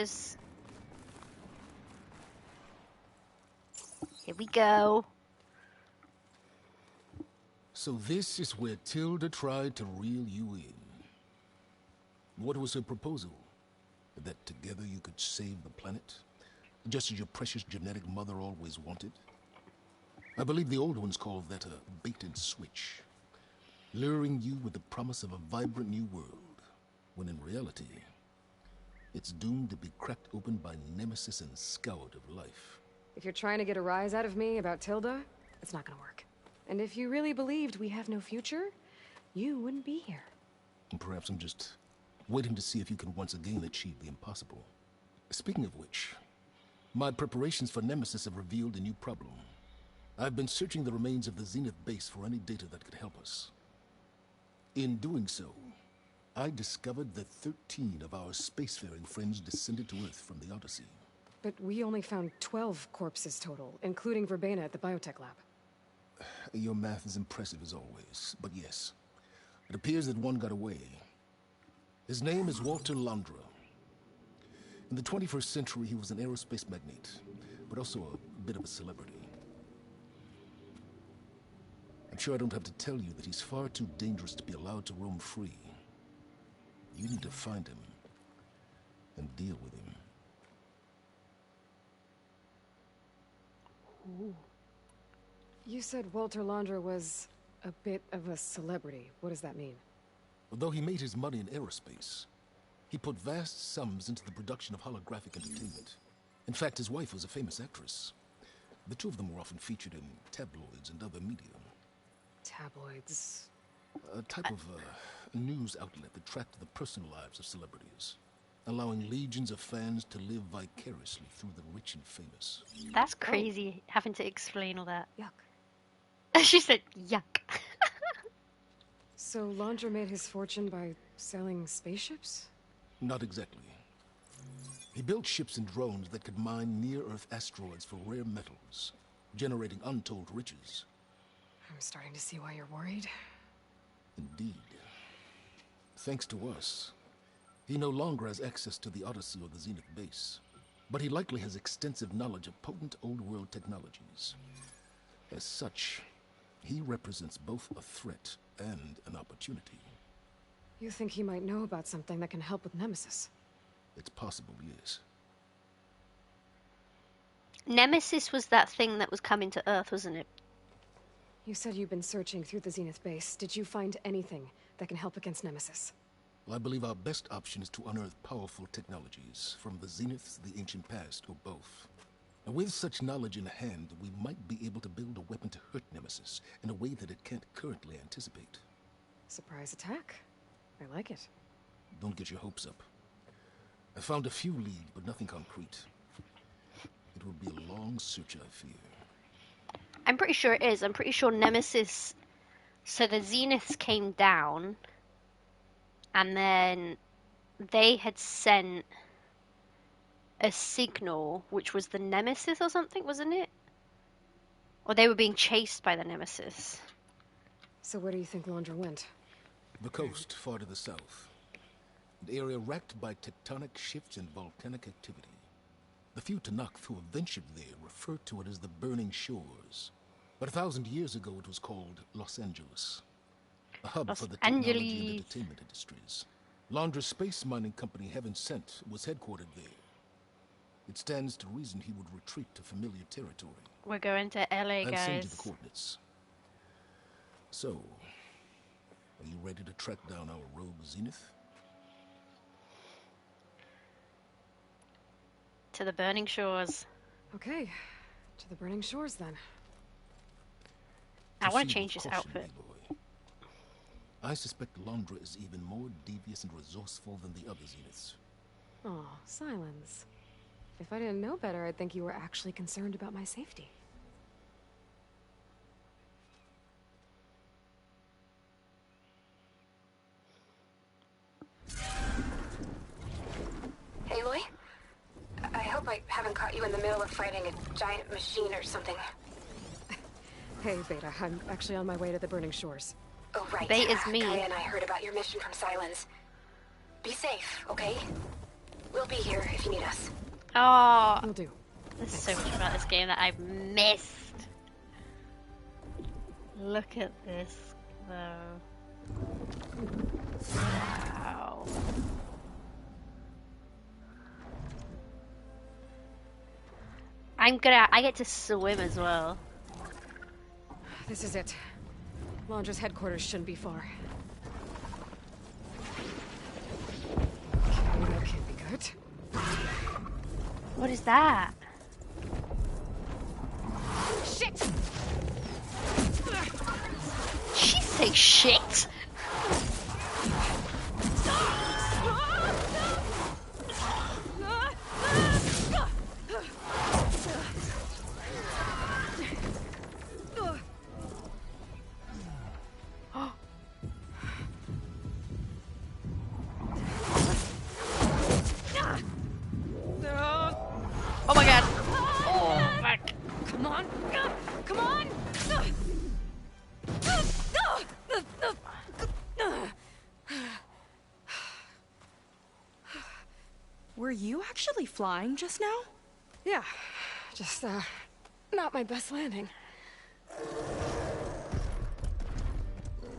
is. Here we go. So this is where Tilda tried to reel you in. What was her proposal? That together you could save the planet? Just as your precious genetic mother always wanted? I believe the old ones called that a bait and switch. Luring you with the promise of a vibrant new world, when in reality, it's doomed to be cracked open by Nemesis and scoured of life. If you're trying to get a rise out of me about Tilda, it's not gonna work. And if you really believed we have no future, you wouldn't be here. And perhaps I'm just waiting to see if you can once again achieve the impossible. Speaking of which, my preparations for Nemesis have revealed a new problem. I've been searching the remains of the Zenith base for any data that could help us. In doing so, I discovered that 13 of our spacefaring friends descended to Earth from the Odyssey. But we only found 12 corpses total, including Verbena at the biotech lab. Your math is impressive as always, but yes. It appears that one got away. His name is Walter Londra. In the 21st century, he was an aerospace magnate, but also a bit of a celebrity. I'm sure I don't have to tell you that he's far too dangerous to be allowed to roam free. You need to find him and deal with him. Ooh. You said Walter Londra was a bit of a celebrity. What does that mean? Although he made his money in aerospace, he put vast sums into the production of holographic entertainment. In fact, his wife was a famous actress. The two of them were often featured in tabloids and other media. Tabloids? A type of news outlet that tracked the personal lives of celebrities, allowing legions of fans to live vicariously through the rich and famous. That's crazy, having to explain all that. Yuck. She said, yuck. So Londra made his fortune by selling spaceships? Not exactly. He built ships and drones that could mine near-Earth asteroids for rare metals, generating untold riches. I'm starting to see why you're worried. Indeed. Thanks to us, he no longer has access to the Odyssey or the Zenith base, but he likely has extensive knowledge of potent old-world technologies. As such, he represents both a threat and an opportunity. You think he might know about something that can help with Nemesis? It's possible, yes. Nemesis was that thing that was coming to Earth, wasn't it? You said you've been searching through the Zenith base. Did you find anything that can help against Nemesis? Well, I believe our best option is to unearth powerful technologies from the Zenith, the ancient past, or both. And with such knowledge in hand, we might be able to build a weapon to hurt Nemesis in a way that it can't currently anticipate. Surprise attack. I like it. Don't get your hopes up. I found a few leads, but nothing concrete. It would be a long search, I fear. I'm pretty sure it is. I'm pretty sure Nemesis... So the Zeniths came down, and then they had sent a signal, which was the Nemesis or something, wasn't it? Or they were being chased by the Nemesis. So where do you think Londra went? The coast, far to the south. An area racked by tectonic shifts and volcanic activity. The few Tanakh who have ventured there refer to it as the Burning Shores. But 1,000 years ago it was called Los Angeles. A hub for the technology and entertainment industries. Londra's space mining company, Heaven Sent, was headquartered there. It stands to reason he would retreat to familiar territory. We're going to LA, guys. I'll send you the coordinates. So, are you ready to track down our rogue Zenith? To the Burning Shores. Okay, to the Burning Shores then. I want to change this outfit. Boy. I suspect Londra is even more devious and resourceful than the other Zeniths. Aw, Silence. If I didn't know better, I'd think you were actually concerned about my safety. Aloy? I hope I haven't caught you in the middle of fighting a giant machine or something. Hey, Beta, I'm actually on my way to the Burning Shores. Oh, right. Beta's me. Kaya and I heard about your mission from Silence. Be safe, okay? We'll be here if you need us. Oh, Will do. there's so much about this game that I've missed. Look at this, though. Wow. I get to swim as well. This is it. Laundra's headquarters shouldn't be far. Okay, that can't be good. What is that? Shit! She say shit? Oh my god. Oh, fuck. Come on! Come on! Were you actually flying just now? Yeah, just, not my best landing.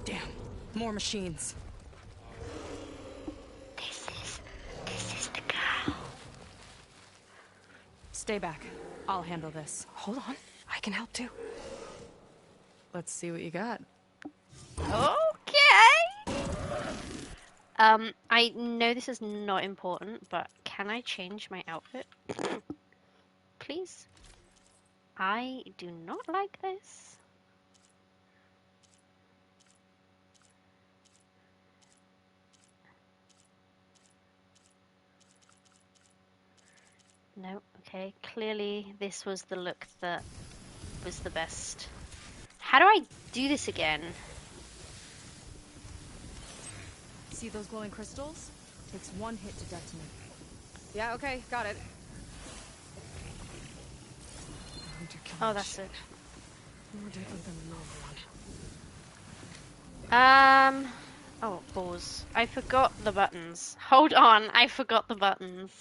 Damn, more machines. This is the girl. Stay back. I'll handle this. Hold on, I can help too. Let's see what you got. Okay. I know this is not important, but can I change my outfit? Please? I do not like this. No, okay. Clearly this was the look that was the best. How do I do this again? See those glowing crystals? Takes one hit to detonate. Yeah, okay, got it. Oh, that's it. More deadly than the normal one. Oh, pause. I forgot the buttons. Hold on, I forgot the buttons.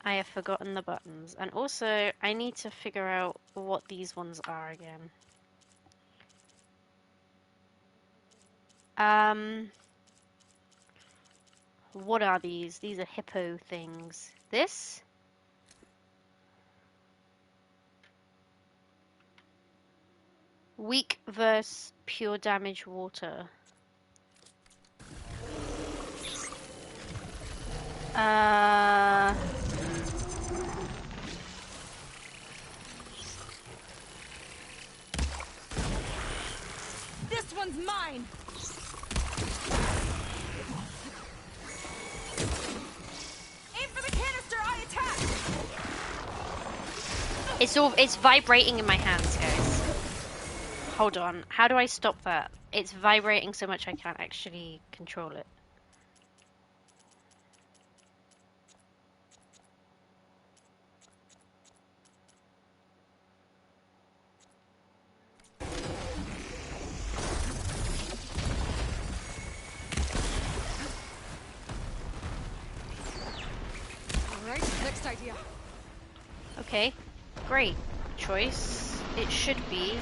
I have forgotten the buttons. And also, I need to figure out what these ones are again. What are these? These are hippo things. This? Weak versus pure damage water. This one's mine! Aim for the canister, I attack! It's vibrating in my hands, guys. Hold on. How do I stop that? It's vibrating so much I can't actually control it. Alright, next idea. Okay, great choice. It should be.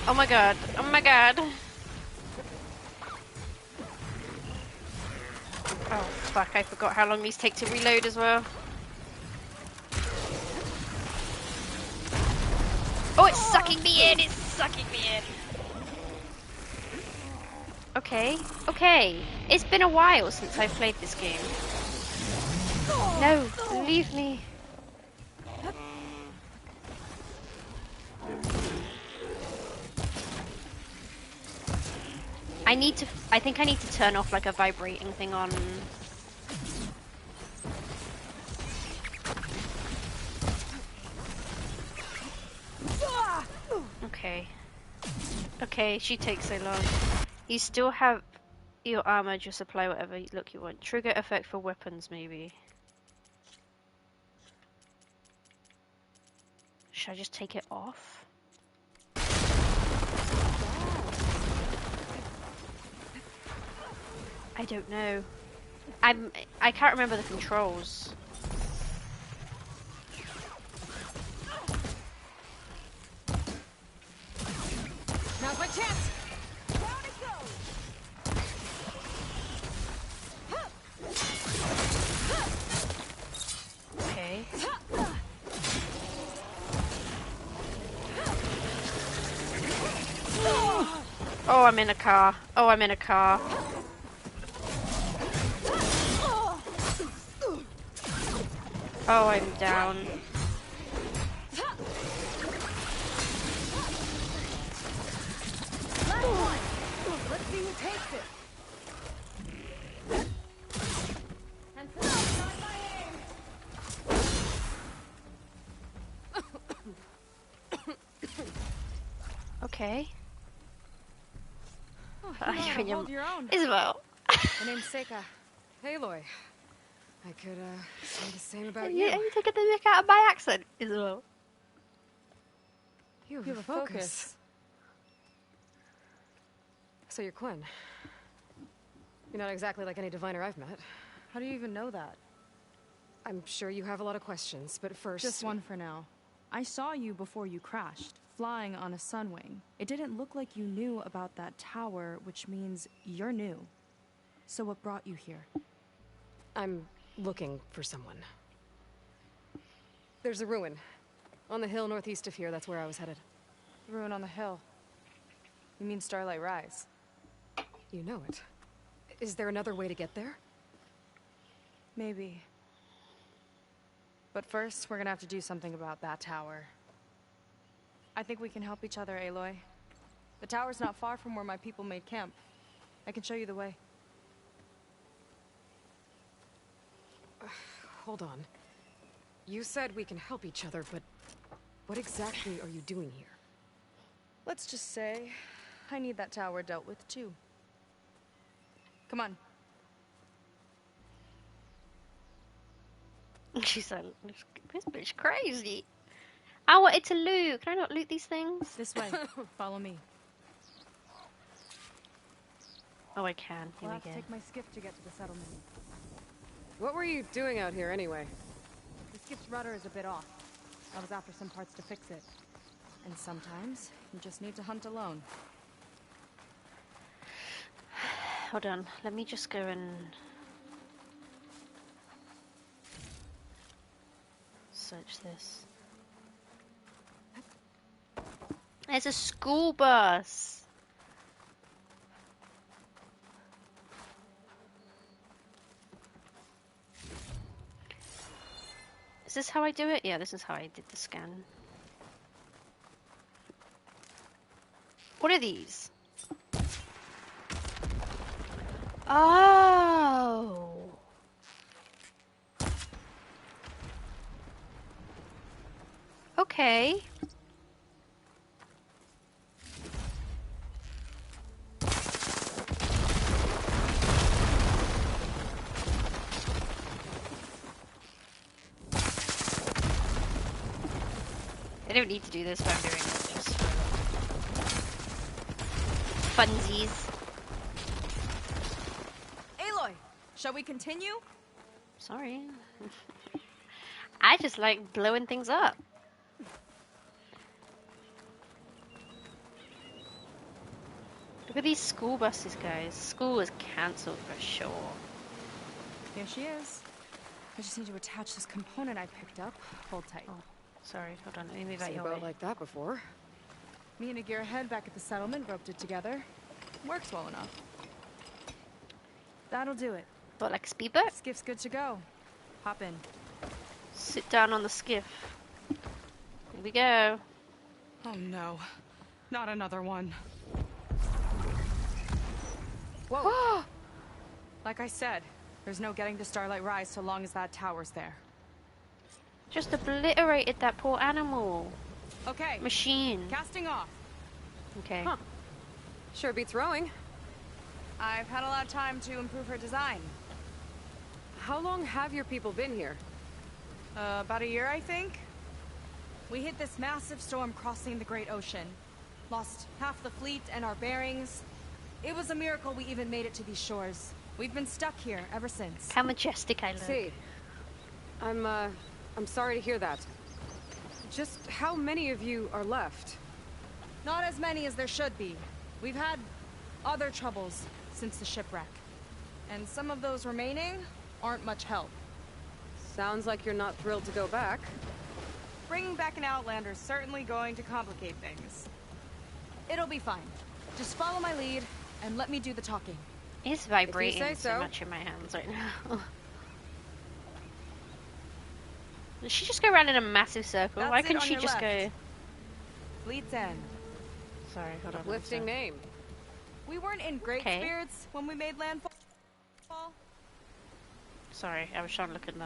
Oh my god, oh my god. Oh fuck, I forgot how long these take to reload as well. Oh, it's sucking me in, it's sucking me in. Okay, okay. It's been a while since I played this game. No, leave me. I think I need to turn off like a vibrating thing on. Okay. Okay, she takes so long. You still have your armor, just apply whatever look you want. Trigger effect for weapons, maybe. Should I just take it off? I don't know. I can't remember the controls. Now's my chance! Down it goes! Okay. Oh, I'm in a car. Oh, I'm in a car. Oh, I'm down. Last one! Let's see who takes it. And not my aim! Okay. Oh, Are you know you how in to your... hold your own. Isabel. My name's Seika. Aloy. I could, say the same about Are you. you taking the mick out of my accent, Isabel? You You have have a a focus. focus. So you're Quinn. You're not exactly like any diviner I've met. How do you even know that? I'm sure you have a lot of questions, but first... Just one for now. I saw you before you crashed, flying on a sunwing. It didn't look like you knew about that tower, which means you're new. So what brought you here? I'm looking for someone. There's a ruin. On the hill northeast of here, that's where I was headed. The ruin on the hill. You mean Starlight Rise? You know it. Is there another way to get there? Maybe. But first, we're gonna have to do something about that tower. I think we can help each other, Aloy. The tower's not far from where my people made camp. I can show you the way. Hold on. You said we can help each other, but what exactly are you doing here? Let's just say, I need that tower dealt with too. Come on. She's like, this bitch crazy. I wanted to loot. Can I not loot these things? This way. Follow me. Oh, I can. Here I'll we have to go. take my skiff to get to the settlement. What were you doing out here anyway? The skiff's rudder is a bit off. I was after some parts to fix it. And sometimes, you just need to hunt alone. Hold on. Let me just go and search this. There's a school bus. Is this how I do it? Yeah, this is how I did the scan. What are these? Oh. Okay. I don't need to do this, but I'm doing it just for funsies. Aloy! Shall we continue? Sorry. I just like blowing things up. Look at these school buses, guys. School is cancelled for sure. Here she is. I just need to attach this component I picked up. Hold tight. Oh, sorry. Hold on. Let me move out Seen your a boat way. like that before. Me and a gearhead back at the settlement roped it together. Works well enough. That'll do it. What, like a speedboat? Skiff's good to go. Hop in. Sit down on the skiff. Here we go. Oh no. Not another one. Whoa! Like I said, there's no getting to Starlight Rise so long as that tower's there. Just obliterated that poor animal. Okay, Machine. casting off. Okay. Huh. Sure beats rowing. I've had a lot of time to improve her design. How long have your people been here? About a year, I think. We hit this massive storm crossing the Great Ocean. Lost half the fleet and our bearings. It was a miracle we even made it to these shores. We've been stuck here ever since. How majestic I look. See, I'm sorry to hear that. Just how many of you are left? Not as many as there should be. We've had other troubles since the shipwreck. And some of those remaining aren't much help. Sounds like you're not thrilled to go back. Bringing back an Outlander is certainly going to complicate things. It'll be fine. Just follow my lead and let me do the talking. It's vibrating say so so. much in my hands right now. Does she just go around in a massive circle? That's Why it couldn't on she your just left. go... Fleet's End. Sorry, hold on. Uplifting name. We weren't in great Okay. spirits when we made landfall. Sorry, I was trying to look at the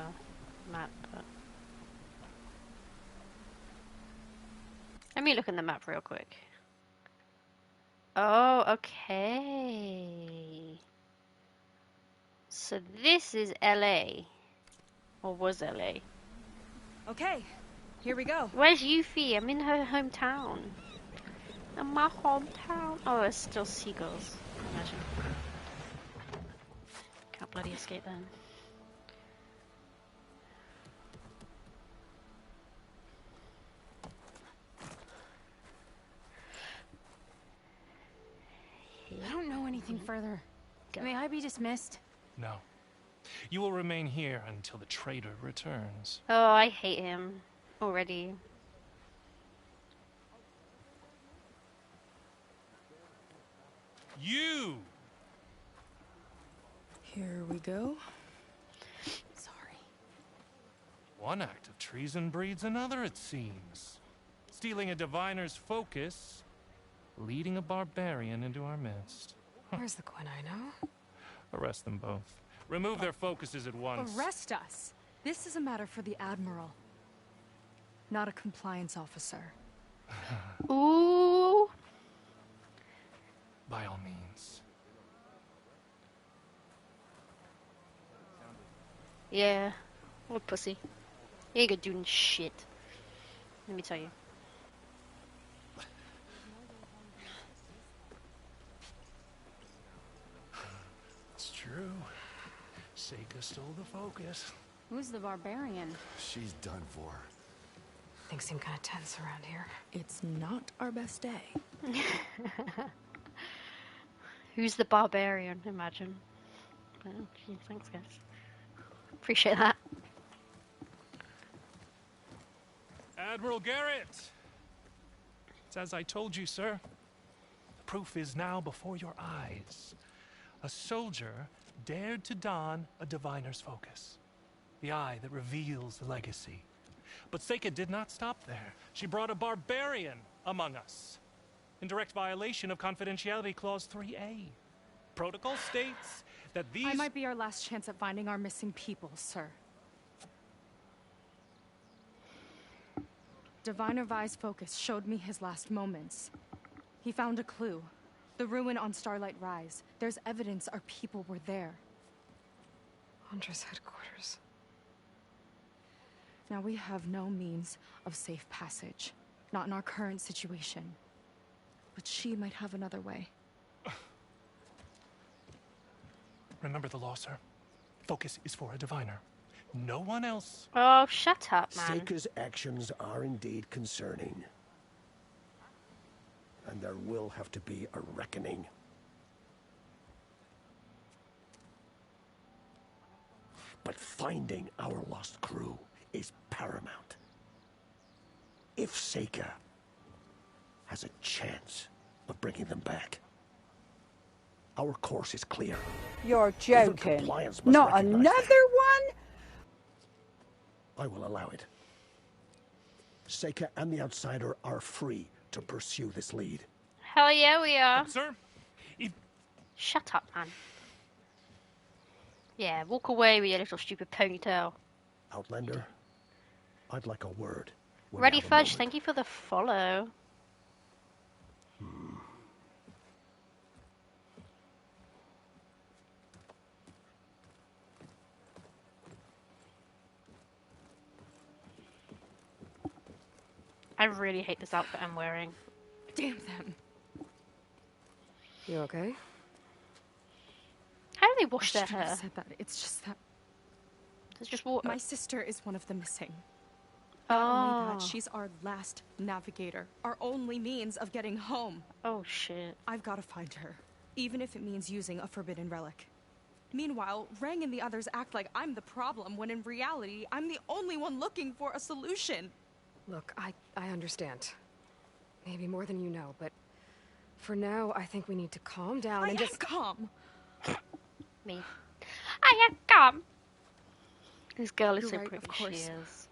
map, but... Let me look at the map real quick. Oh, okay. So this is LA. Or was LA. Okay, here we go. Where's Yuffie? I'm in her hometown. In my hometown. Oh, there's still seagulls. Imagine. Can't bloody escape them. I don't know anything further. May I be dismissed? No. You will remain here until the traitor returns. Oh, I hate him already. You! Here we go. Sorry. One act of treason breeds another, it seems. Stealing a diviner's focus, leading a barbarian into our midst. Where's the Quinn I know? Arrest them both. Remove their focuses at once. Arrest us. This is a matter for the Admiral, not a compliance officer. Ooh. By all means. Yeah. What pussy. You ain't gonna do shit. Let me tell you. It's true. Seika stole the focus. Who's the barbarian? She's done for. Things seem kind of tense around here. It's not our best day. Who's the barbarian? Imagine. Oh, gee, thanks, guys. Appreciate that. Admiral Garrett! It's as I told you, sir. The proof is now before your eyes. A soldier dared to don a diviner's focus. The eye that reveals the legacy. But Seika did not stop there. She brought a barbarian among us. In direct violation of Confidentiality Clause 3A. Protocol states that these... I might be our last chance at finding our missing people, sir. Diviner Vi's focus showed me his last moments. He found a clue. The ruin on Starlight Rise. There's evidence our people were there. Hunter's headquarters. Now we have no means of safe passage. Not in our current situation. But she might have another way. Remember the law, sir. Focus is for a diviner. No one else. Oh, shut up, man. Seika's actions are indeed concerning. And there will have to be a reckoning. But finding our lost crew is paramount. If Seika has a chance of bringing them back, our course is clear. You're Even joking. compliance must Not recognize another that. one? I will allow it. Seika and the Outsider are free to pursue this lead. Hell yeah, we are. Sir, if Shut up, man. Yeah, walk away with your little stupid ponytail. Outlander, I'd like a word. when you Ready have a Fudge, moment. thank you for the follow. I really hate this outfit I'm wearing. Damn them. You okay? How do they wash their shouldn't have hair? said that. It's just that It's just water. my sister is one of the missing. Not only that, Oh. she's our last navigator, our only means of getting home. Oh shit. I've got to find her, even if it means using a forbidden relic. Meanwhile, Rang and the others act like I'm the problem, when in reality, I'm the only one looking for a solution. Look, I understand. Maybe more than you know, but for now, I think we need to calm down and just calm. Me. I am calm. This girl is You're so right, pretty. of course. She is.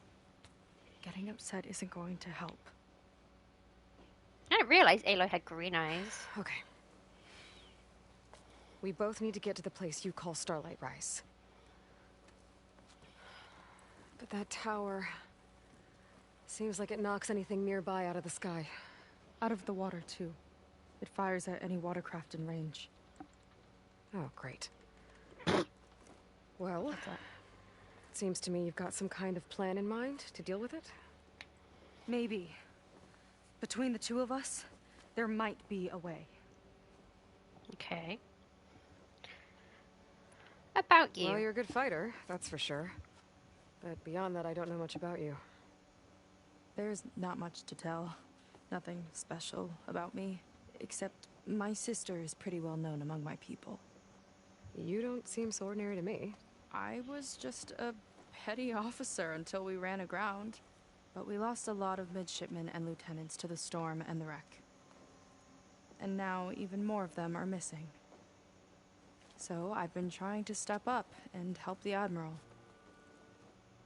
Getting upset isn't going to help. I didn't realize Aloy had green eyes. Okay. We both need to get to the place you call Starlight Rise. But that tower seems like it knocks anything nearby out of the sky. Out of the water, too. It fires at any watercraft in range. Oh, great. Well, it seems to me you've got some kind of plan in mind to deal with it. Maybe. Between the two of us, there might be a way. Okay. About you. Well, you're a good fighter, that's for sure. But beyond that, I don't know much about you. There's not much to tell. Nothing special about me, except my sister is pretty well known among my people. You don't seem so ordinary to me. I was just a petty officer until we ran aground. But we lost a lot of midshipmen and lieutenants to the storm and the wreck. And now even more of them are missing. So I've been trying to step up and help the Admiral.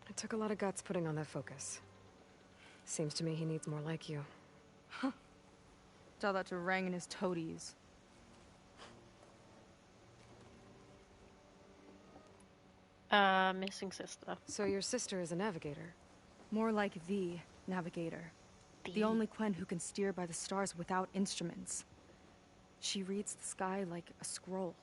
It took a lot of guts putting on that focus. Seems to me he needs more like you. Tell that to Rang and his toadies. Missing sister. So your sister is a navigator? More like the navigator. The only Quen who can steer by the stars without instruments. She reads the sky like a scroll.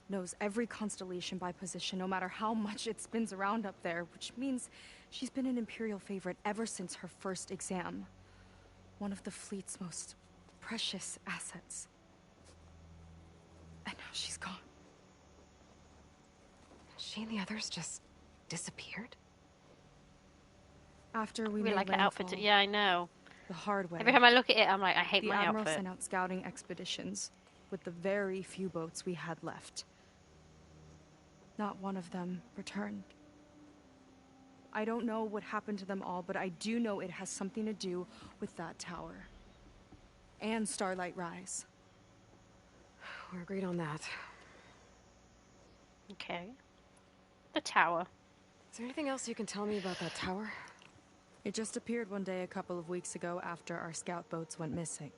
Knows every constellation by position, no matter how much it spins around up there, which means she's been an Imperial favorite ever since her first exam. One of the fleet's most precious assets. And now she's gone. She and the others just disappeared? After we We made like her outfit. landfall, Yeah, I know. the hard way. Every time I look at it, I'm like, I hate The my Admiral outfit. sent out scouting expeditions with the very few boats we had left. Not one of them returned. I don't know what happened to them all, but I do know it has something to do with that tower. And Starlight Rise. We're agreed on that. Okay. The tower. Is there anything else you can tell me about that tower? It just appeared one day a couple of weeks ago after our scout boats went missing.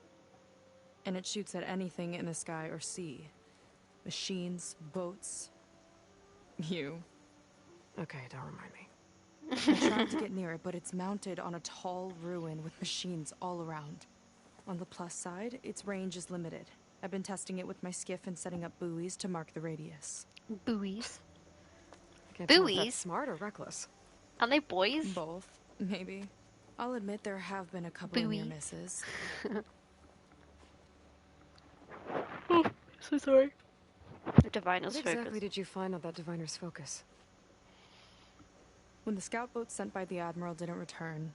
And it shoots at anything in the sky or sea. Machines, boats. You. Okay, don't remind me. I tried to get near it, but it's mounted on a tall ruin with machines all around. On the plus side, its range is limited. I've been testing it with my skiff and setting up buoys to mark the radius. Buoys. I can't tell if Buoys? that's smart or reckless. Aren't they boys? Both, maybe. I'll admit there have been a couple of near Buoy. misses. So sorry. The Diviner's What focus. exactly did you find on that Diviner's focus? When the scout boats sent by the Admiral didn't return,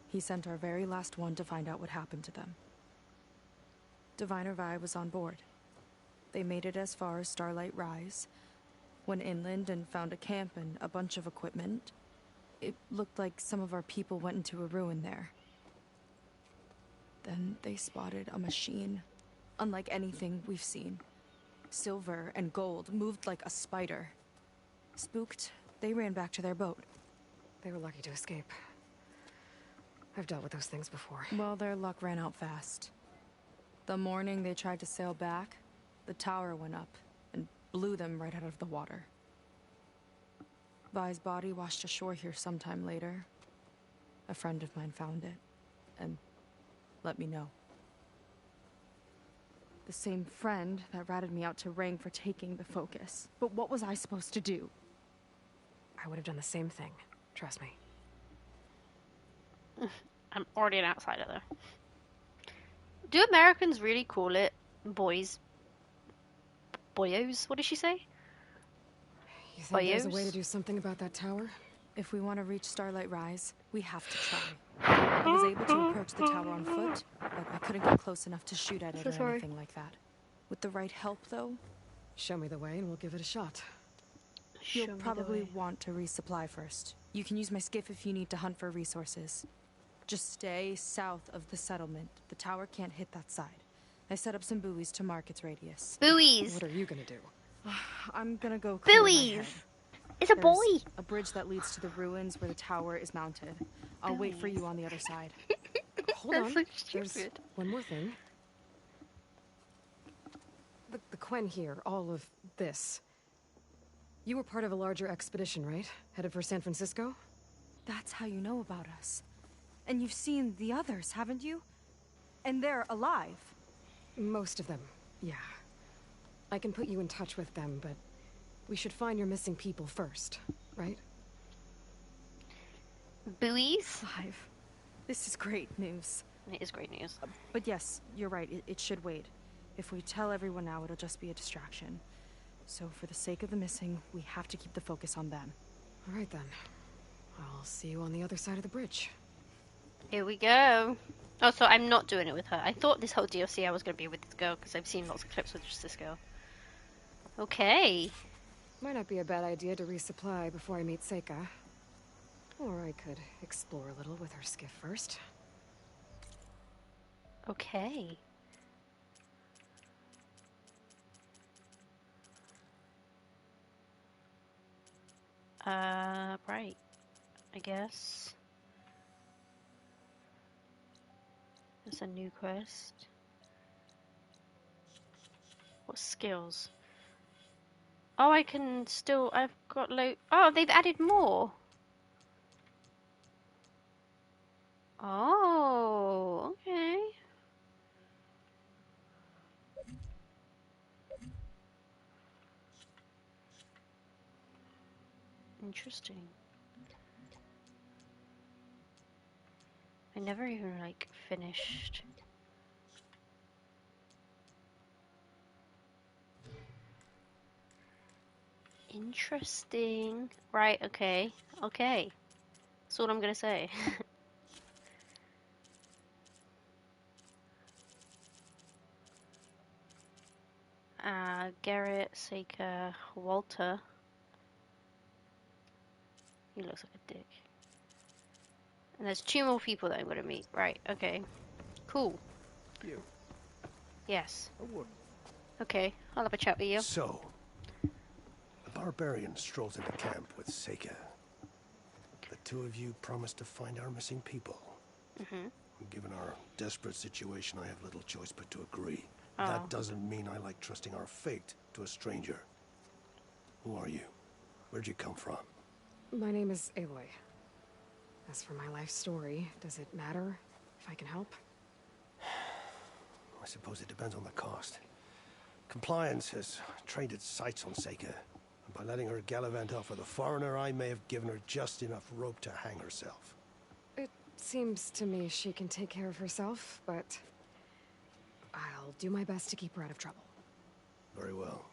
he sent our very last one to find out what happened to them. Diviner Vi was on board. They made it as far as Starlight Rise, went inland and found a camp and a bunch of equipment. It looked like some of our people went into a ruin there. Then they spotted a machine, unlike anything we've seen. Silver and gold, moved like a spider. Spooked, they ran back to their boat. They were lucky to escape. I've dealt with those things before. Well, their luck ran out fast. The morning they tried to sail back, the tower went up and blew them right out of the water. Vi's body washed ashore here sometime later. A friend of mine found it and let me know. The same friend that ratted me out to Rang for taking the focus. But what was I supposed to do? I would have done the same thing. Trust me. I'm already an outsider though. Do Americans really call it boys? Boyos? What did she say? think there's a way to do something about that tower? If we want to reach Starlight Rise, we have to try. I was able to approach the tower on foot, but I couldn't get close enough to shoot at it or anything like that. With the right help, though, Show me the way and we'll give it a shot. you'll probably want to resupply first. You can use my skiff if you need to hunt for resources. Just stay south of the settlement. The tower can't hit that side. I set up some buoys to mark its radius. Buoys. What are you gonna do? I'm gonna go clear my Buoys. head. It's a There's boy. a bridge that leads to the ruins where the tower is mounted. I'll wait for you on the other side. Hold That's on. so There's stupid. one more thing. The Quen here, all of this. You were part of a larger expedition, right? Headed for San Francisco? That's how you know about us. And you've seen the others, haven't you? And they're alive. Most of them, yeah. I can put you in touch with them, but we should find your missing people first, right? Buoys. Alive. This is great news. It is great news. But yes, you're right. It should wait. If we tell everyone now, it'll just be a distraction. So for the sake of the missing, we have to keep the focus on them. All right then. I'll see you on the other side of the bridge. Here we go. Oh, so I'm not doing it with her. I thought this whole DLC I was going to be with this girl because I've seen lots of clips with just this girl. Okay. Might not be a bad idea to resupply before I meet Seika. Or I could explore a little with her skiff first. Okay. Right. I guess. There's a new quest. What skills? Oh, I can still. I've got Oh, they've added more. Oh, okay. Interesting. I never even finished. Interesting. Right, okay. Okay. That's all I'm gonna say. Garrett, Seika, Walter. He looks like a dick. And there's 2 more people that I'm gonna meet. Right, okay. Cool. You. Yes. A woman. Okay, I'll have a chat with you. So, the barbarian strolls into camp with Seika. The 2 of you promised to find our missing people. Mm-hmm. Given our desperate situation, I have little choice but to agree. Oh. That doesn't mean I like trusting our fate to a stranger. Who are you? Where'd you come from? My name is Aloy. As for my life story, does it matter if I can help? I suppose it depends on the cost. Compliance has trained its sights on Seika. And by letting her gallivant off with a foreigner, I may have given her just enough rope to hang herself. It seems to me she can take care of herself, but I'll do my best to keep her out of trouble. Very well.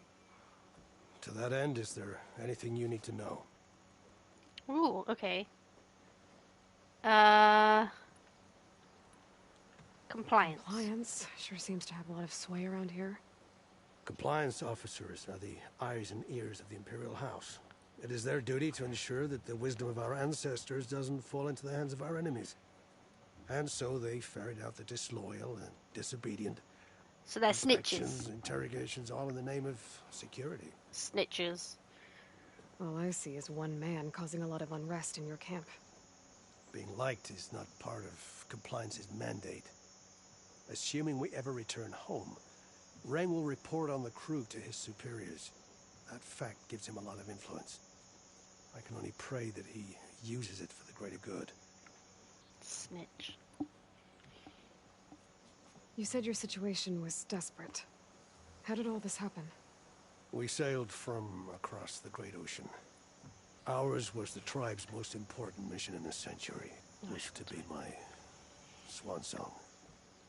To that end, is there anything you need to know? Ooh, okay. Compliance. Compliance sure seems to have a lot of sway around here. Compliance officers are the eyes and ears of the Imperial House. It is their duty to ensure that the wisdom of our ancestors doesn't fall into the hands of our enemies. And so they ferret out the disloyal and disobedient. So they're Inspections, snitches. interrogations, all in the name of security. Snitches. All I see is one man causing a lot of unrest in your camp. Being liked is not part of Compliance's mandate. Assuming we ever return home, Rang will report on the crew to his superiors. That fact gives him a lot of influence. I can only pray that he uses it for the greater good. Snitch. You said your situation was desperate. How did all this happen? We sailed from across the great ocean. Ours was the tribe's most important mission in a century. Used to be my swan song.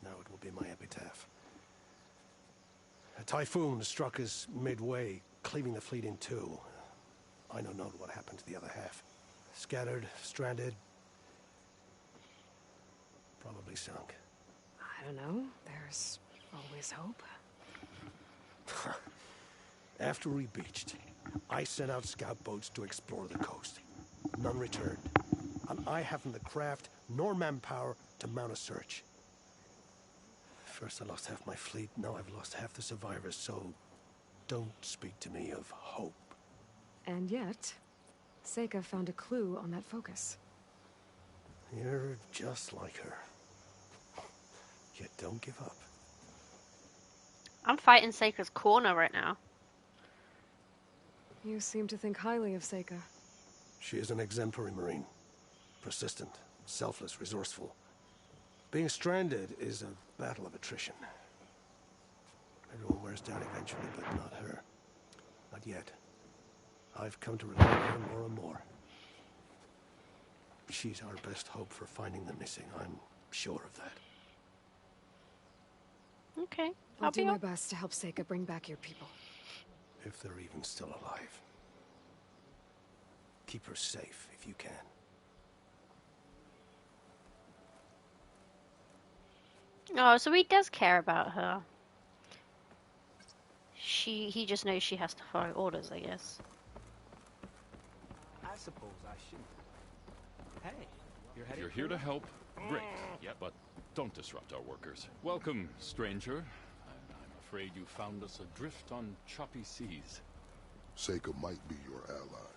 Now it will be my epitaph. A typhoon struck us midway, cleaving the fleet in 2. I don't know what happened to the other half. Scattered, stranded, probably sunk. I don't know. There's always hope. After we beached, I sent out scout boats to explore the coast. None returned. And I haven't the craft nor manpower to mount a search. First I lost half my fleet, now I've lost half the survivors, so don't speak to me of hope. And yet, Seika found a clue on that focus. You're just like her. Yet don't give up. I'm fighting Seika's corner right now. You seem to think highly of Seika. She is an exemplary Marine. Persistent, selfless, resourceful. Being stranded is a battle of attrition. Everyone wears down eventually, but not her. Not yet. I've come to rely on her more and more. She's our best hope for finding the missing. I'm sure of that. Okay, I'll do my best to help Seika bring back your people. If they're even still alive. Keep her safe if you can. Oh, so he does care about her. He just knows she has to follow orders, I guess. I suppose I should. Hey, If you're here to help, great. Yeah, but don't disrupt our workers. Welcome, stranger. I'm afraid you found us adrift on choppy seas. Seika might be your ally,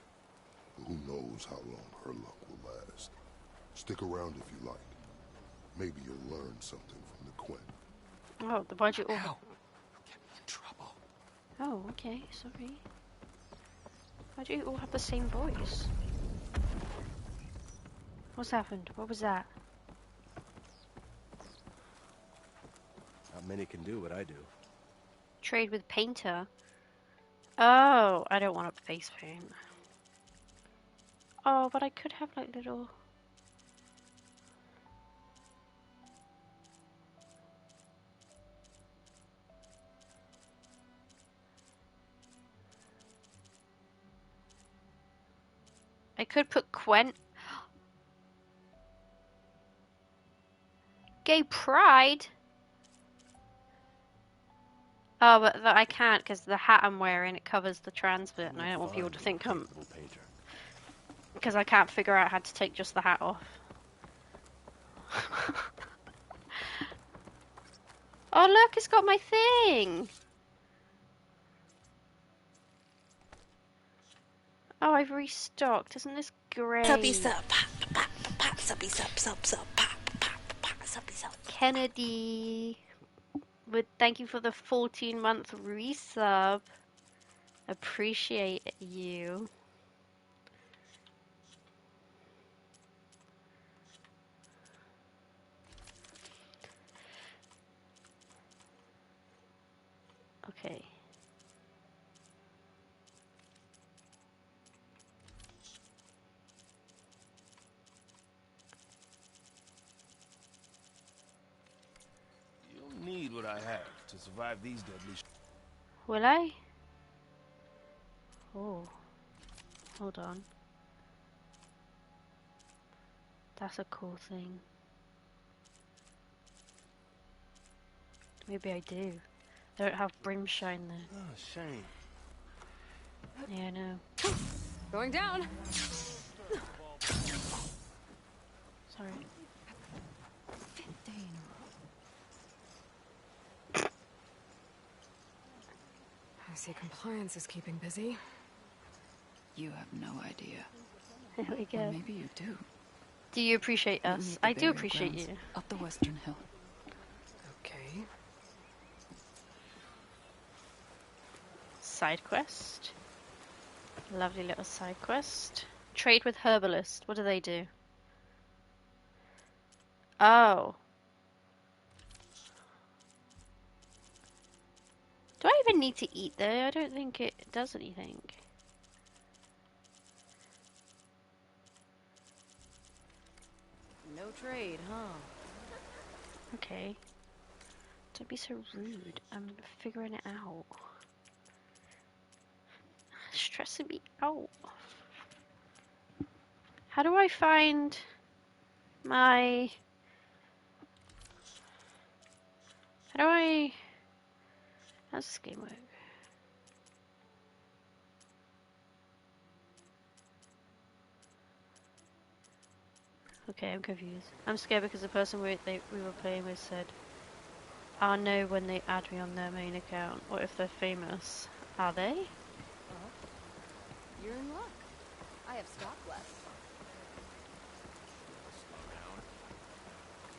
but who knows how long her luck will last. Stick around if you like. Maybe you'll learn something from the Quinn. Oh, the budget. Oh. Ow. Get me in trouble. Oh, okay, sorry. Why do you all have the same voice? What's happened? What was that? Not many can do what I do. Trade with painter. Oh, I don't want to face paint. Oh, but I could have like little... I could put Quent. Gay pride? Oh, but I can't because the hat I'm wearing, it covers the trans bit, and I don't want people to think I'm... Because I can't figure out how to take just the hat off. Oh look, it's got my thing! Oh, I've restocked. Isn't this great? Kennedy, thank you for the 14-month resub. Appreciate you. Okay. Need what I have to survive these deadly. Will I? Oh. Hold on. That's a cool thing. Maybe I do. I don't have Brimshine though. Oh, shame. Yeah, I know. Going down. Sorry. I see compliance is keeping busy. You have no idea. There we go. Or maybe you do. Do you appreciate us? I do appreciate you. Up the Western Hill. Okay. Side quest. Lovely little side quest. Trade with herbalist. What do they do? Oh. Do I even need to eat though? I don't think it does anything. No trade, huh? Okay. Don't be so rude. I'm figuring it out. stressing me out. How do I find my... How's this game work? Okay, I'm confused. I'm scared because the person we were playing with said, I'll know when they add me on their main account. What if they're famous? Are they? Well, you're in luck. I have stock left. Slow down.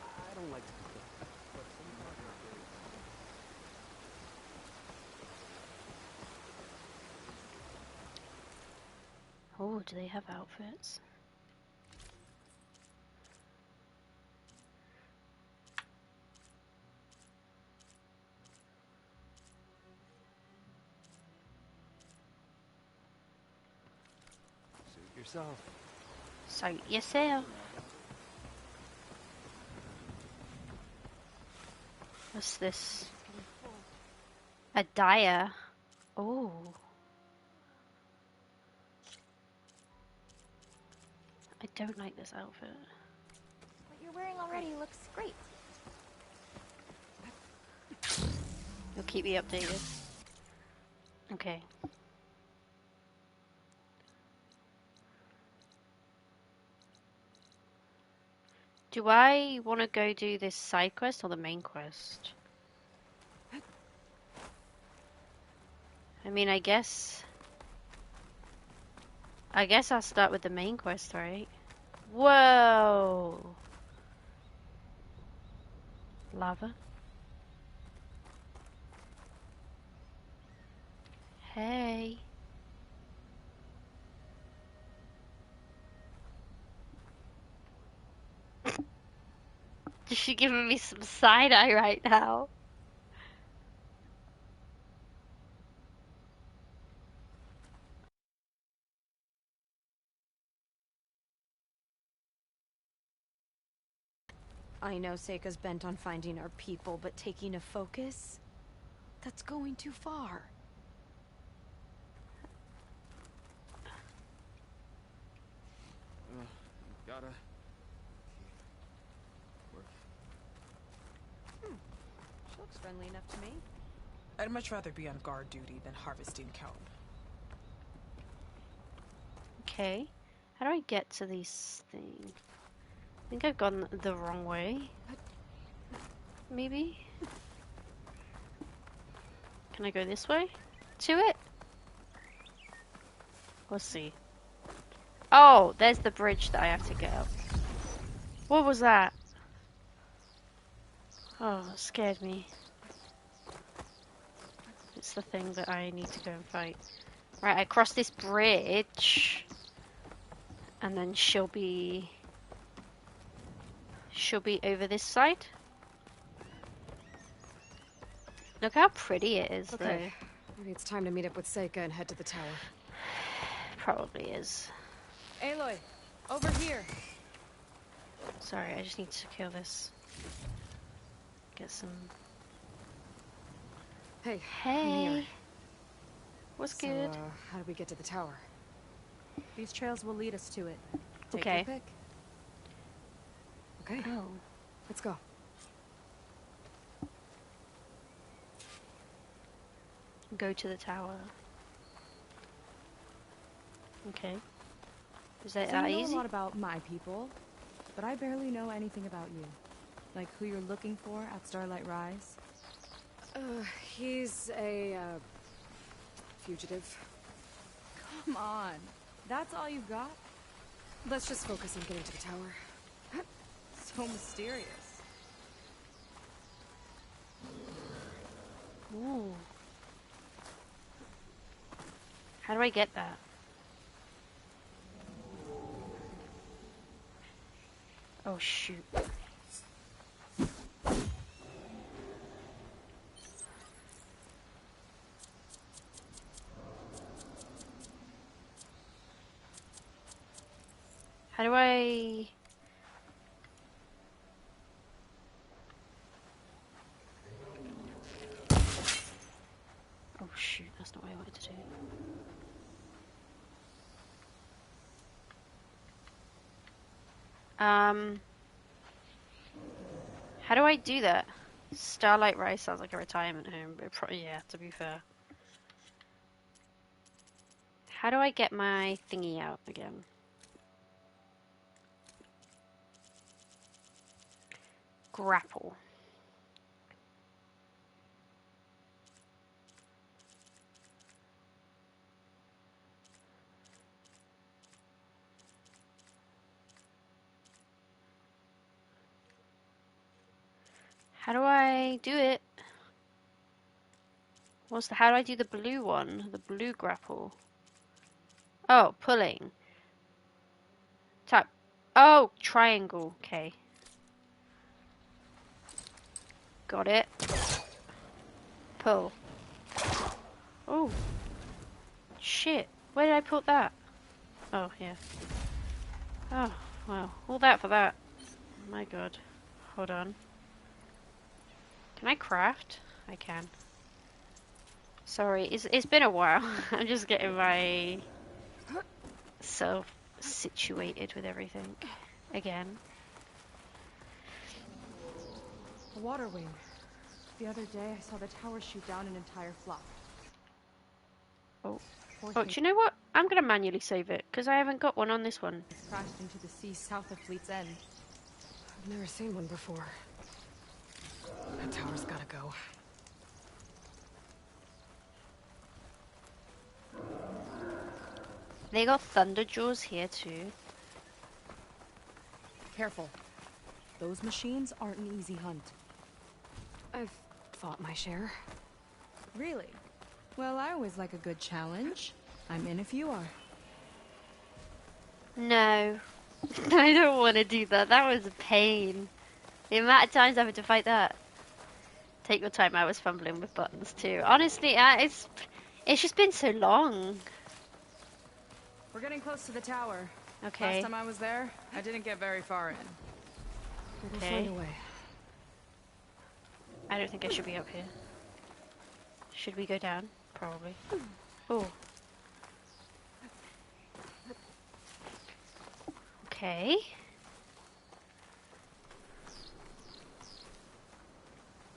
I don't like to cook, but sometimes Oh, do they have outfits? suit yourself. Suit yourself. What's this? A dyer. Oh. I don't like this outfit. What you're wearing already looks great. You'll keep me updated. Okay. Do I want to go do this side quest or the main quest? I mean, I guess I'll start with the main quest, right? Whoa! Lava. Hey. She's giving me some side eye right now. I know Seika's bent on finding our people, but taking a focus? That's going too far. Gotta work. She looks friendly enough to me. I'd much rather be on guard duty than harvesting kelp. Okay. How do I get to these things? I think I've gone the wrong way. Maybe? Can I go this way? To it? Let's see. Oh, there's the bridge that I have to get up. What was that? Oh, it scared me. It's the thing that I need to go and fight. Right, I cross this bridge. And then she'll be over this side. Look how pretty it is, Okay. Maybe it's time to meet up with Seika and head to the tower. though. Probably is. Aloy, over here. Sorry, I just need to kill this. Get some... Hey, Hey. I'm here. What's So, good? how do we get to the tower? These trails will lead us to it. Take Okay. your pick. Okay, Oh. let's go. Go to the tower. Okay. Is that So you know easy? a lot about my people, but I barely know anything about you. Like who you're looking for at Starlight Rise. He's a, fugitive. Come on. That's all you got? Let's just focus on getting to the tower. So mysterious. Ooh. How do I get that? Oh shoot. How do I... Oh shoot, that's not what I wanted to do. How do I do that? Starlight Rise sounds like a retirement home, but yeah, to be fair. How do I get my thingy out again? Grapple. How do I do it? How do I do the blue one? The blue grapple. Oh, pulling. Tap. Oh, triangle. Okay. Got it. Pull. Oh. Shit. Where did I put that? Oh, yeah. Oh, well. All that for that. My god. Hold on. Can I craft? I can. Sorry, it's been a while. I'm just getting myself situated with everything again. A water wing. The other day I saw the tower shoot down an entire flock. Oh, do you know what? I'm gonna manually save it because I haven't got one on this one. Crashed into the sea south of Fleet's End. I've never seen one before. That tower's gotta go. They got Thunderjaws here too. Careful. Those machines aren't an easy hunt. I've fought my share. Really? Well, I always like a good challenge. I'm in if you are. No. I don't want to do that. That was a pain. The amount of times I had to fight that. Take your time. I was fumbling with buttons too. Honestly, it's just been so long. We're getting close to the tower. Okay. Last time I was there, I didn't get very far in. We'll find a way. I don't think I should be up here. Should we go down? Probably. Oh. Okay.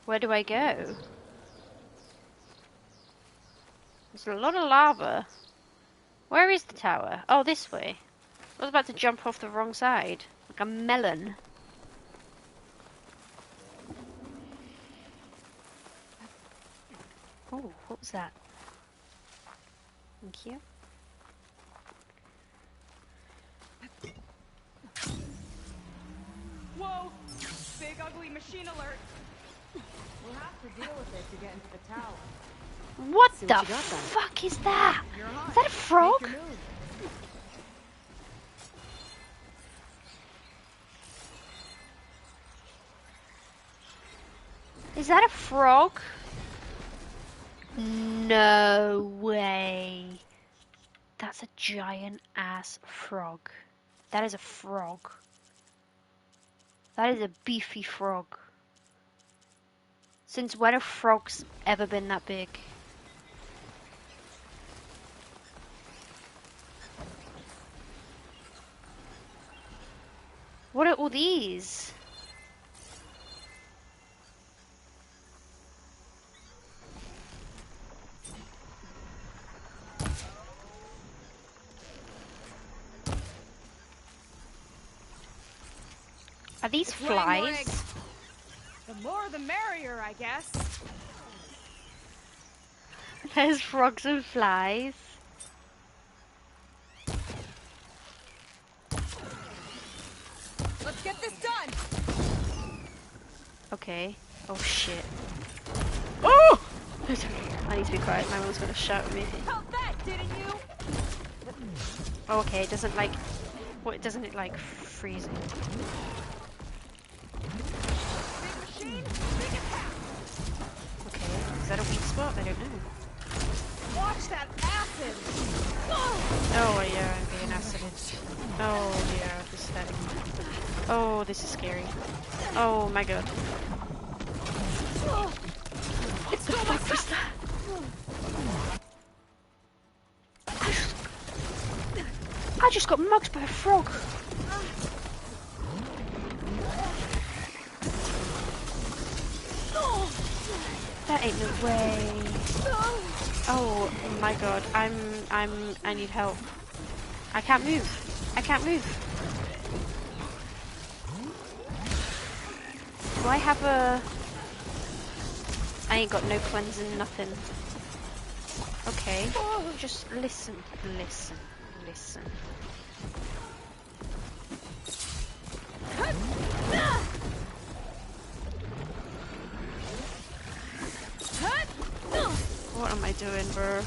Where do I go? There's a lot of lava. Where is the tower? Oh, this way. I was about to jump off the wrong side. Like a melon. Oh, what was that? Thank you. Whoa! Big ugly machine alert! We'll have to deal with it to get into the tower. What the fuck is that? Is that a frog? Is that a frog? No way. That's a giant ass frog. That is a frog. That is a beefy frog. Since when have frogs ever been that big? What are all these? Are these flies? The more the merrier, I guess. There's frogs and flies. Let's get this done. Okay. Oh shit. Oh! I need to be quiet. My mom's gonna shout at me. Felt that, didn't you? Oh, okay. It doesn't like. What? Doesn't it like freezing? Okay. Is that a weak spot? I don't know. Watch that acid! Oh yeah, I'm being acided. Oh yeah, this is that. Oh, this is scary. Oh my god. What the fuck was that? I just got mugged by a frog. That ain't no way. Oh my god, I need help. I can't move. I can't move. Do I have a... I ain't got no cleansing, nothing. Okay, just listen, listen, listen. What am I doing, bro?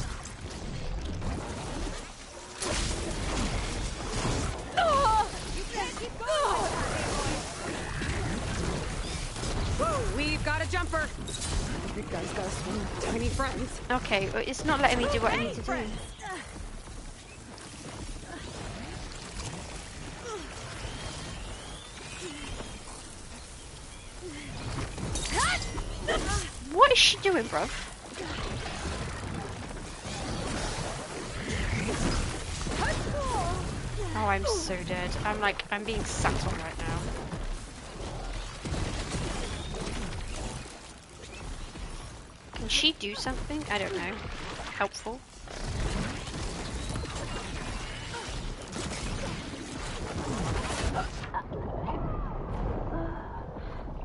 Whoa, we've got a jumper. Big guy's got some tiny friends. Okay, well, it's not letting me do what I need to do. What is she doing, bruv? Oh, I'm so dead. I'm being sat on right now. Can she do something? I don't know. Helpful.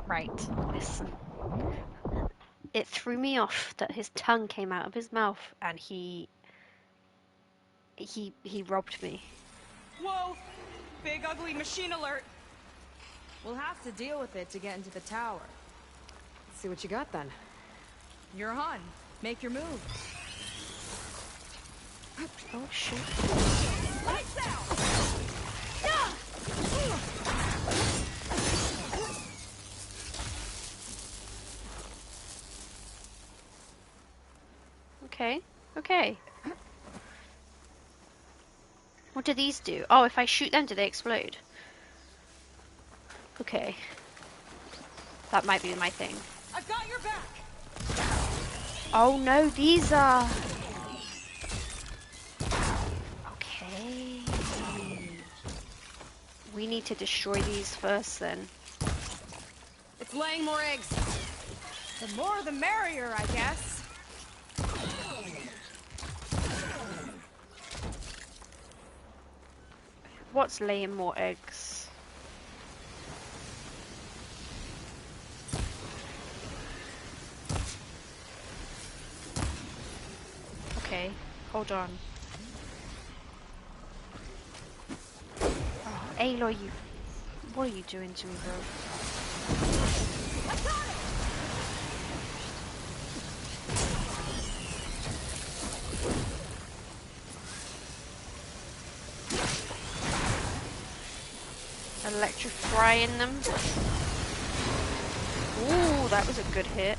Right, listen. It threw me off that his tongue came out of his mouth and he robbed me. Whoa! Big ugly machine alert! We'll have to deal with it to get into the tower. Let's see what you got then. You're on. Make your move. Oh shit. Lights out! Okay, okay. What do these do? Oh, if I shoot them, do they explode? Okay. That might be my thing. I've got your back! Oh no, these are... Okay. We need to destroy these first then. It's laying more eggs. The more the merrier, I guess. What's laying more eggs? Okay, hold on. Oh, Aloy, what are you doing to me, bro? Electrifying them. Ooh, that was a good hit.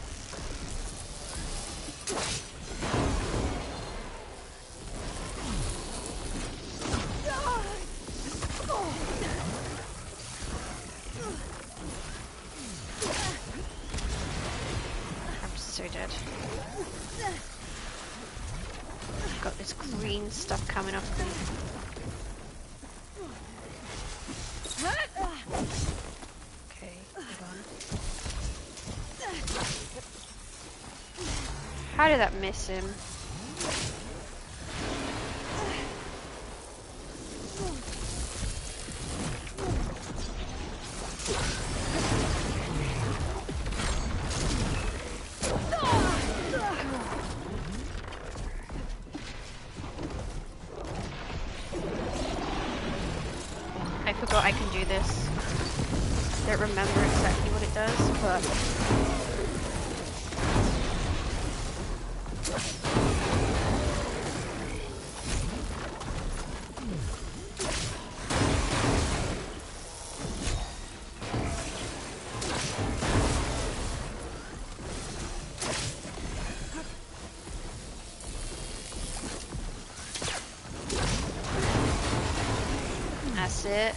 I'm so dead. Got this green stuff coming off me. Okay, hold on. How did that miss him? I forgot I can do this. Don't remember exactly what it does, but... That's it.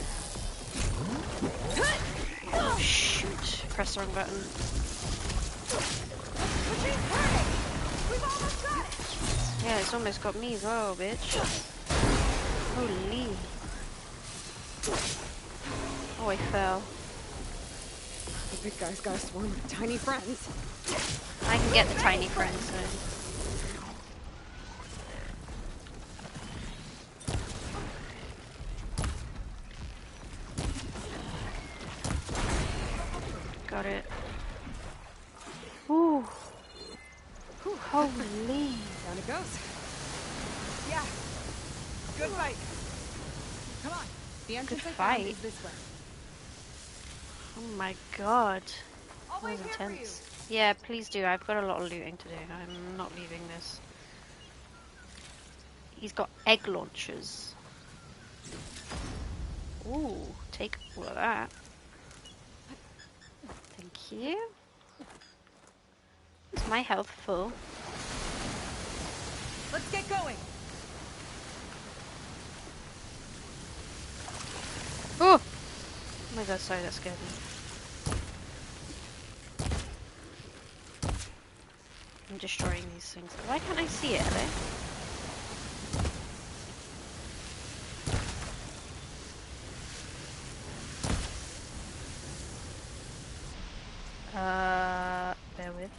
Oh, shoot. Press the wrong button. Yeah, it's almost got me as well, bitch. Holy. Oh, I fell. The big guy's got a swarm of tiny friends. I can get the tiny friend zone. Got it. Ooh. Holy. Down it goes. Yeah. Good fight. Come on. The entrance Good I found fight. is this way. Oh my god. I'll That wait was here for you. intense. Yeah, please do. I've got a lot of looting to do. I'm not leaving this. He's got egg launchers. Ooh, take all of that. Thank you. Is my health full? Let's get going. Oh! Oh my god, sorry, that scared me. I'm destroying these things. Why can't I see it, Ellie? Bear with.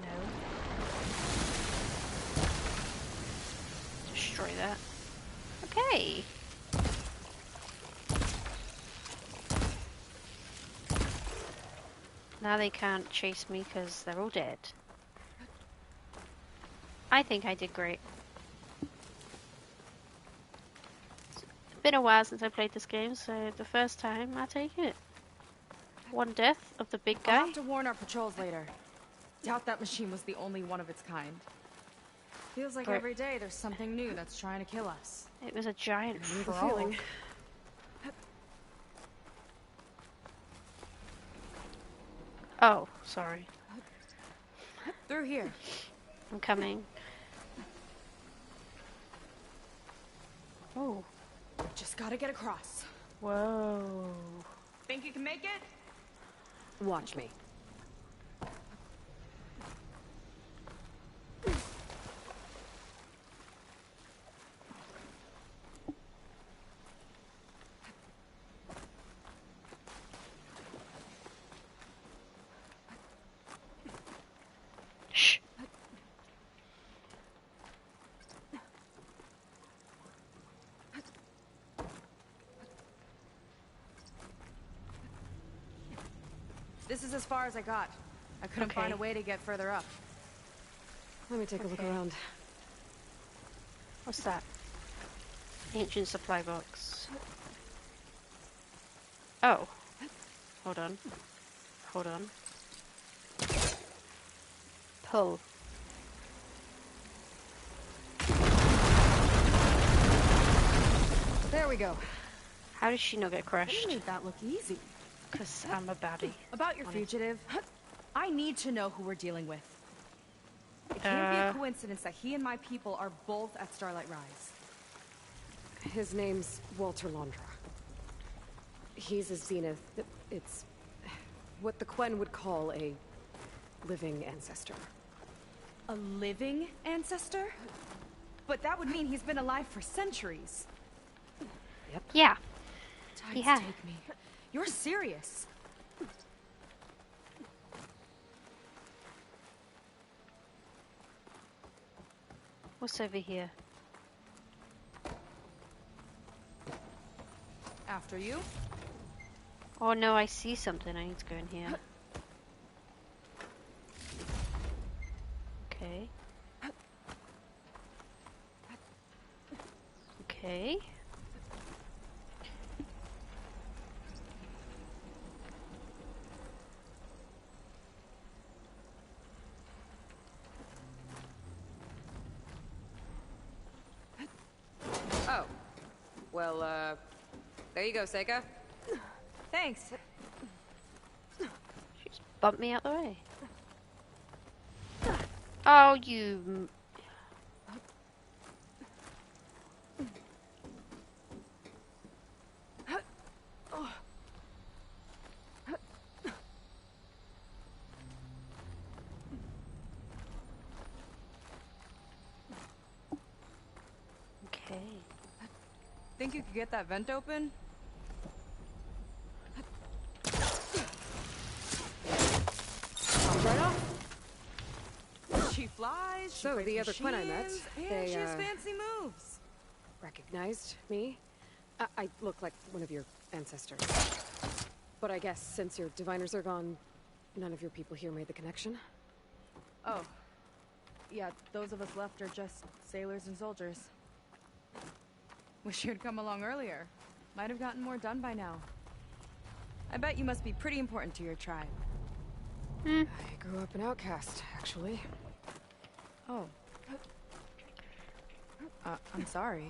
No. Destroy that. Okay. Now they can't chase me because they're all dead. I think I did great. It's been a while since I played this game, so the first time, I take it. One death of the big guy. I'll have to warn our patrols later. Doubt that machine was the only one of its kind. Feels like Right. every day there's something new that's trying to kill us. It was a giant I know the frog. feeling. Oh, sorry. Through here. I'm coming. Oh. Just gotta get across. Whoa. Think you can make it? Watch me. Shh. This is as far as I got. I couldn't find a Okay. way to get further up. Let me take a look Okay. around. What's that? Ancient supply box. Oh. Hold on. Hold on. Pull. There we go. How did she not get crushed? Made that look easy. Because I'm a baddie. About your Honest. fugitive, I need to know who we're dealing with. It can't be a coincidence that he and my people are both at Starlight Rise. His name's Walter Londra. He's a Zenith. It's what the Quen would call a living ancestor. A living ancestor? But that would mean he's been alive for centuries. Yeah. Tides Yeah. take me. You're serious. What's over here? After you? Oh no, I see something. I need to go in here. Okay. Okay. Oh. Well, there you go, Seika. Thanks. Just bump me out the way. Oh, you. Okay. Think you could get that vent open? flies. She So, breaks the other Quinn I met, machines, and they, she has fancy moves. recognized me? I look like one of your ancestors. But I guess since your diviners are gone, none of your people here made the connection? Oh. Yeah, those of us left are just sailors and soldiers. Wish you'd come along earlier. Might have gotten more done by now. I bet you must be pretty important to your tribe. I grew up an outcast, actually. Oh. I'm sorry.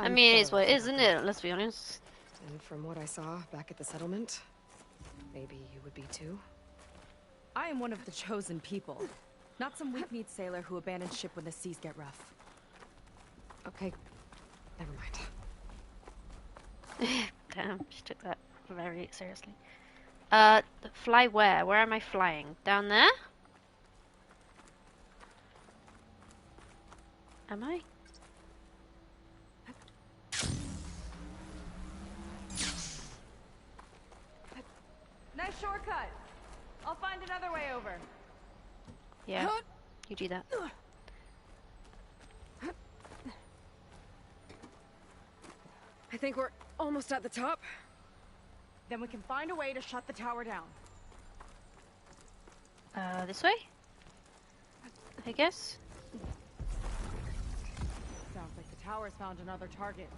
I mean, it is what it is, isn't it? Let's be honest. And from what I saw back at the settlement, maybe you would be too? I am one of the chosen people. Not some weak-kneed sailor who abandons ship when the seas get rough. Okay, never mind. Damn, she took that very seriously. Fly where? Where am I flying? Down there? Am I? Nice shortcut. I'll find another way over. Yeah, you do that. I think we're almost at the top. Then we can find a way to shut the tower down. This way? I guess? Sounds like the tower's found another target.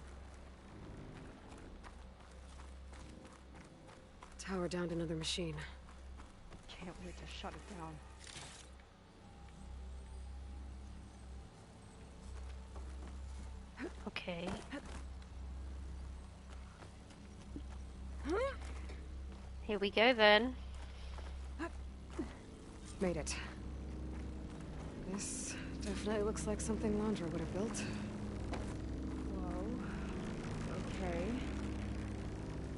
Tower downed another machine. Can't wait to shut it down. Okay. Here we go then. Made it. This definitely looks like something Londra would have built. Whoa. Okay.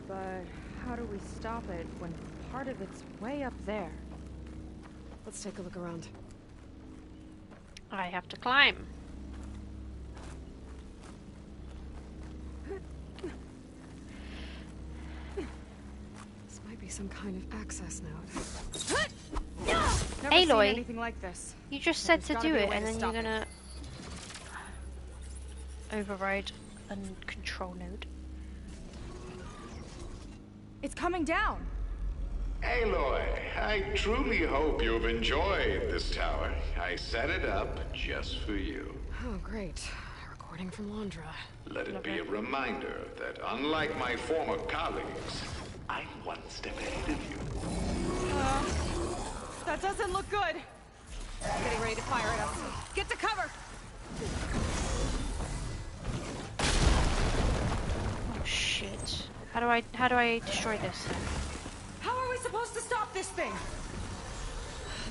But how do we stop it when part of it's way up there? Let's take a look around. I have to climb. This might be some kind of access node. Never seen Aloy, anything like this. you just But said to there's gotta do be a it way and to then stop you're it. gonna override a control node. It's coming down. Aloy, I truly hope you've enjoyed this tower. I set it up just for you. Oh, great. A recording from Londra. Let it be a reminder that unlike my former colleagues, I'm one step ahead of you. That doesn't look good. Getting ready to fire at us. Get to cover. Oh shit. How do I destroy this? How are we supposed to stop this thing?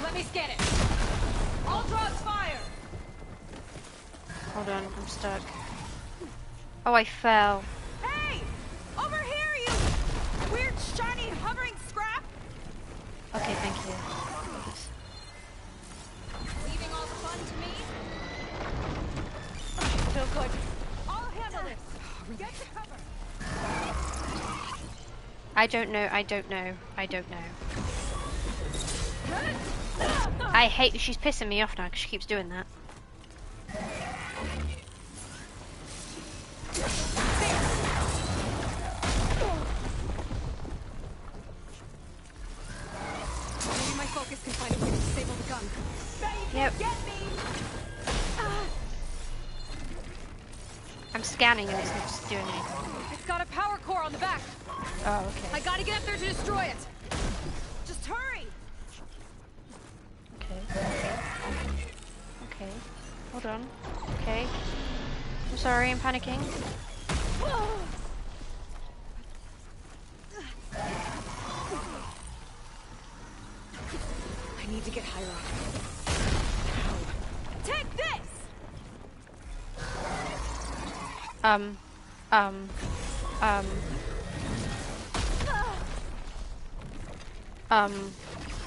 Let me scan it. All drops fire. Hold on, I'm stuck. Oh, I fell. Hey! Over here, you weird, shiny, hovering scrap! Okay, thank you. Leaving all the fun to me? Feel good. I'll handle this. Get to cover. I don't know. I hate, she's pissing me off now because she keeps doing that. Maybe my focus can find a way to disable the gun. Yep. I'm scanning and it's not just doing anything. It's got a power core on the back. Oh, okay. I gotta get up there to destroy it. Just hurry! Okay. Okay. Hold on. Okay. I'm sorry, I'm panicking. I need to get higher up. Take this!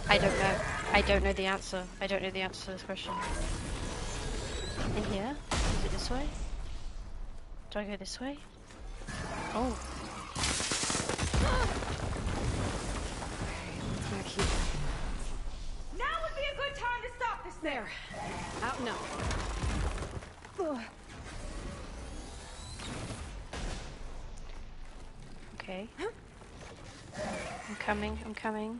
I don't know. I don't know the answer. I don't know the answer to this question. In here? Is it this way? Do I go this way? Oh. Back here. Now would be a good time to stop this There. Out now. Okay. I'm coming, I'm coming.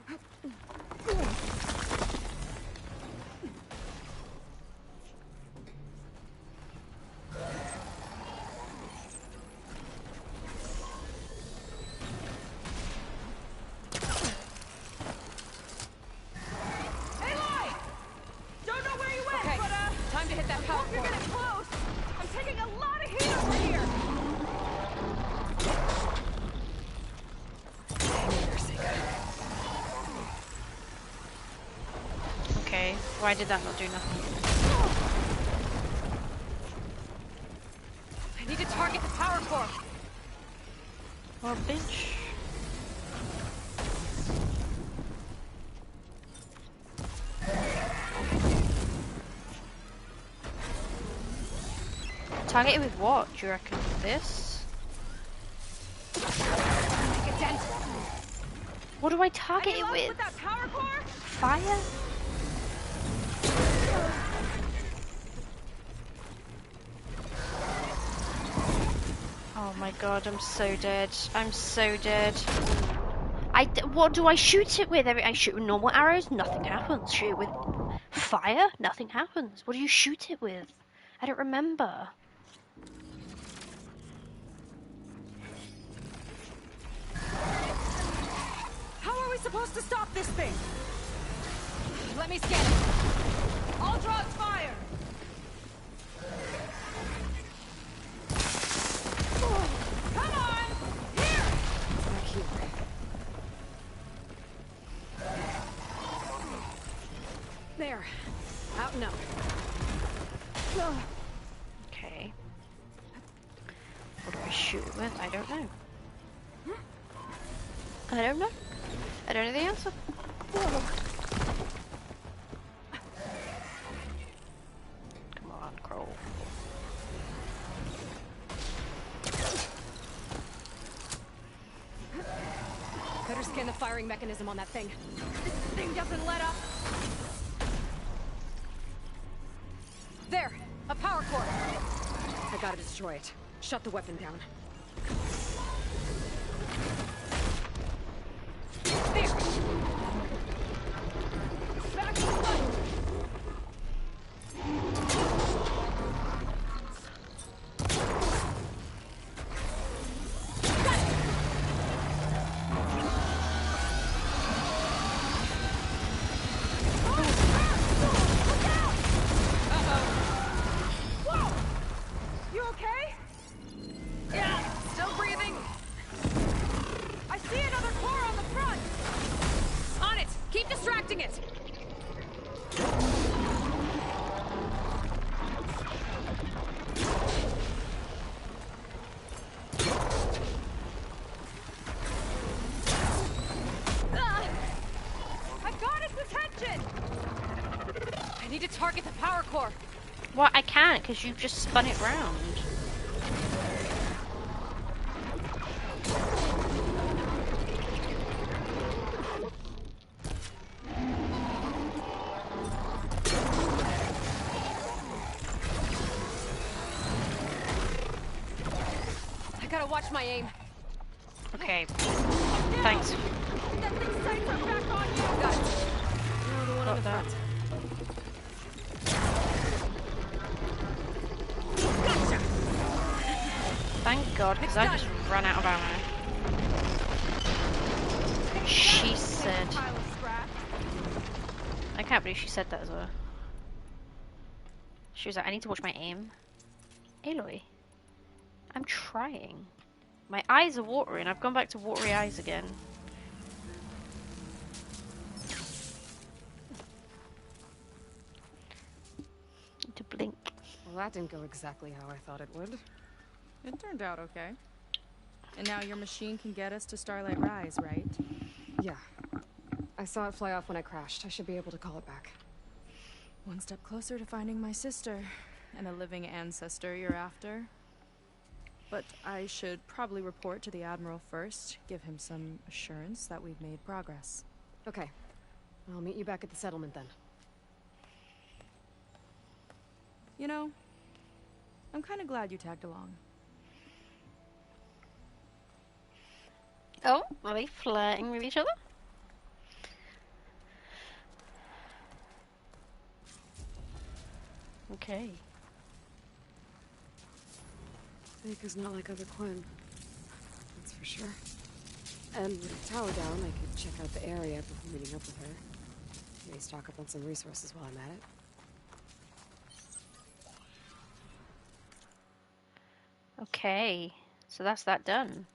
Why did that not do nothing? I need to target the power core. Well, bitch. Target it with what? Do you reckon this? What do I target it with? Power core? Fire? Oh my god, I'm so dead. I'm so dead. What do I shoot it with? I shoot with normal arrows, nothing happens. Shoot it with fire, nothing happens. What do you shoot it with? I don't remember. How are we supposed to stop this thing? Let me scan it. I'll draw its fire. Come on! Here! Back here. There. Out now. Okay. What do I shoot it with? I don't know. I don't know. I don't know the answer. Come on, Crow. Better scan the firing mechanism on that thing. This thing doesn't let up. There! A power core! I gotta destroy it. Shut the weapon down. There! Back to the button! Target the power core. Well, I can't because you've just spun it round. I gotta watch my aim. Okay. Thanks. That thing's sights are back on you. Got it. You're the one on the front. Thank God, because I just ran out of ammo. She said... I can't believe she said that as well. She was like, I need to watch my aim. Aloy, I'm trying. My eyes are watering. I've gone back to watery eyes again. Need to blink. Well, that didn't go exactly how I thought it would. It turned out okay. And now your machine can get us to Starlight Rise, right? Yeah. I saw it fly off when I crashed. I should be able to call it back. One step closer to finding my sister and a living ancestor you're after. But I should probably report to the Admiral first, give him some assurance that we've made progress. Okay. I'll meet you back at the settlement then. You know, I'm kind of glad you tagged along. Oh, are they flirting with each other? Okay. Seika's not like other Quen. That's for sure. And with the tower down, I could check out the area before meeting up with her. Maybe stock up on some resources while I'm at it. Okay, so that's that done.